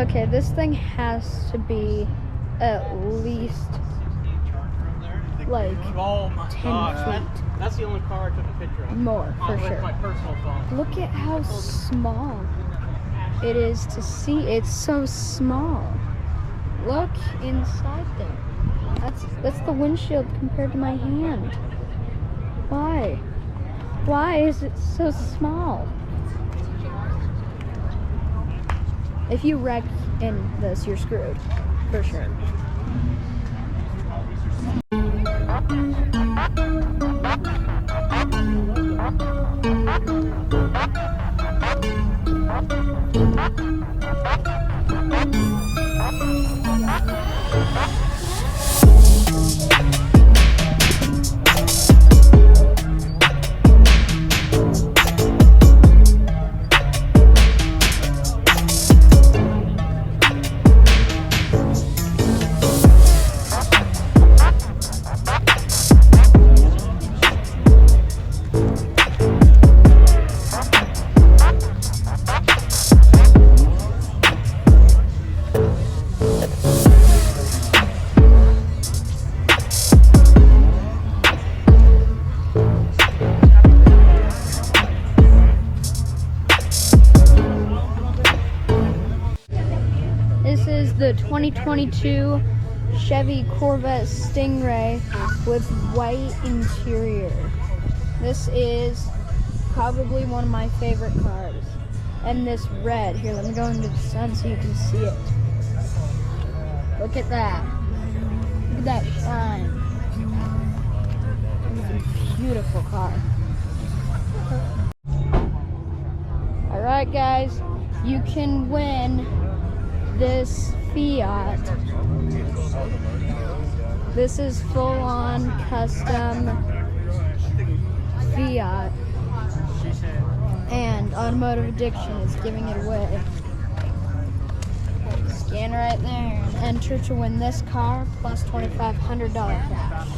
Okay, this thing has to be at least like 10 feet. That's the only car I took a picture of. More, for sure. My personal phone. Look at how small it is to see. It's so small. Look inside there. That's the windshield compared to my hand. Why? Why is it so small? If you wreck in this, you're screwed. For sure. This is the 2022 Chevy Corvette Stingray with white interior. This is probably one of my favorite cars. And this red. Here, let me go into the sun so you can see it. Look at that. Look at that shine. It's a beautiful car. Alright guys, you can win this Fiat. This is full-on custom Fiat, and Automotive Addiction is giving it away. Scan right there and enter to win this car plus $2,500 cash.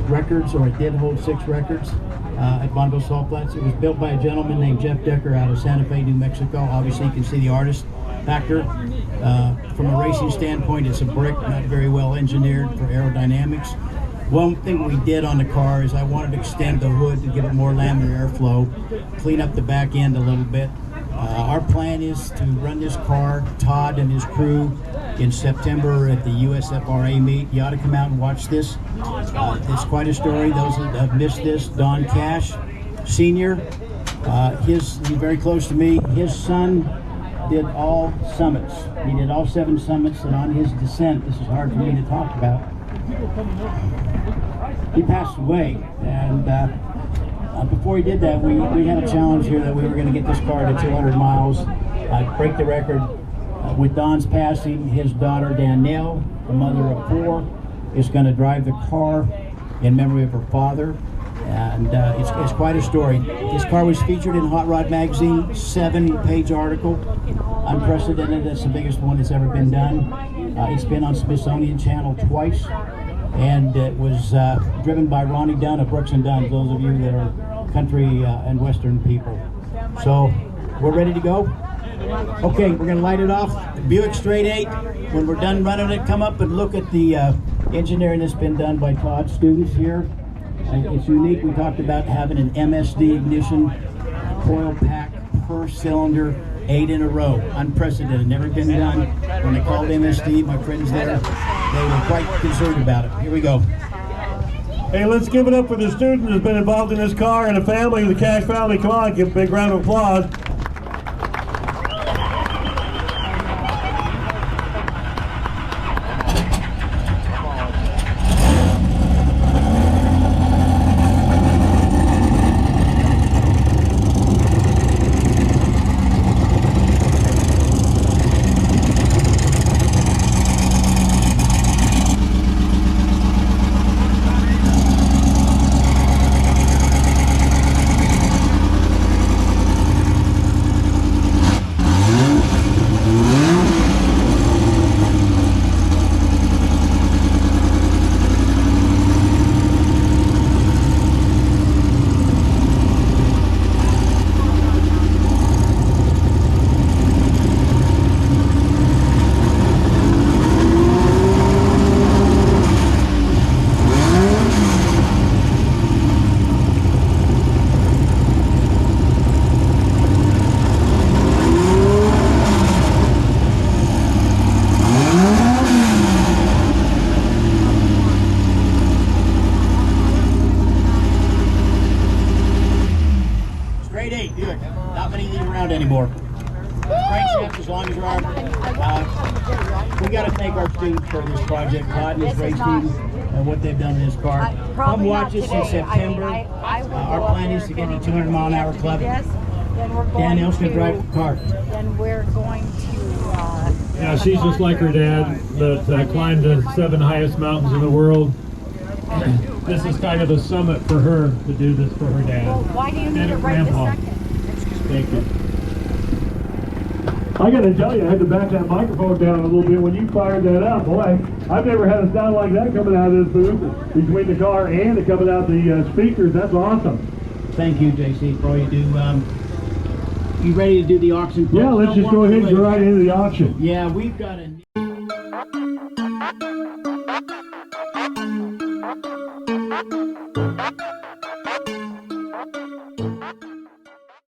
Records, or it did hold 6 records at Bonneville Salt Flats. It was built by a gentleman named Jeff Decker out of Santa Fe, New Mexico. Obviously you can see the artist factor. From a racing standpoint, it's a brick, not very well engineered for aerodynamics. One thing we did on the car is I wanted to extend the hood to give it more laminar airflow, clean up the back end a little bit. Our plan is to run this car, Todd and his crew, in September at the USFRA meet. You ought to come out and watch this. It's quite a story. Those that have missed this, Don Cash, Senior, he's very close to me. His son did all summits. He did all 7 summits, and on his descent, this is hard for me to talk about, he passed away. And before he did that, we had a challenge here that we were going to get this car to 200 miles, break the record. With Don's passing, his daughter Danielle, the mother of 4, is going to drive the car in memory of her father, and it's quite a story. This car was featured in Hot Rod magazine, 7-page article, unprecedented. That's the biggest one that's ever been done. It's been on Smithsonian Channel twice, and it was driven by Ronnie Dunn of Brooks and Dunn, those of you that are country and western people. So we're ready to go. Okay, we're going to light it off. Buick Straight 8. When we're done running it, come up and look at the engineering that's been done by Todd's students here. It's unique. We talked about having an MSD ignition, coil pack per cylinder, 8 in a row. Unprecedented. Never been done. When they called MSD, my friends there, they were quite concerned about it. Here we go. Hey, let's give it up for the student who's been involved in this car and the family, the Cash family. Come on, give a big round of applause. any of these around anymore. Crankshaft, as long as there are. We got to thank our students for this project, Todd and his race team, and what they've done in this car. Come watch us in September. Our plan is to get the 200-mile-an-hour club. Danielle's going to drive the car. Then we're going to... Yeah, she's just like her dad, that climbed the 7 highest mountains in the world. This is kind of a summit for her to do this for her dad. Well, why do you need it right this second? Thank you. I got to tell you, I had to back that microphone down a little bit when you fired that up. Boy, I've never had a sound like that coming out of this booth between the car and it coming out the speakers. That's awesome. Thank you, JC, for all you do. You ready to do the auction? Yeah, let's just go ahead and go right into the auction. Yeah, we've got a...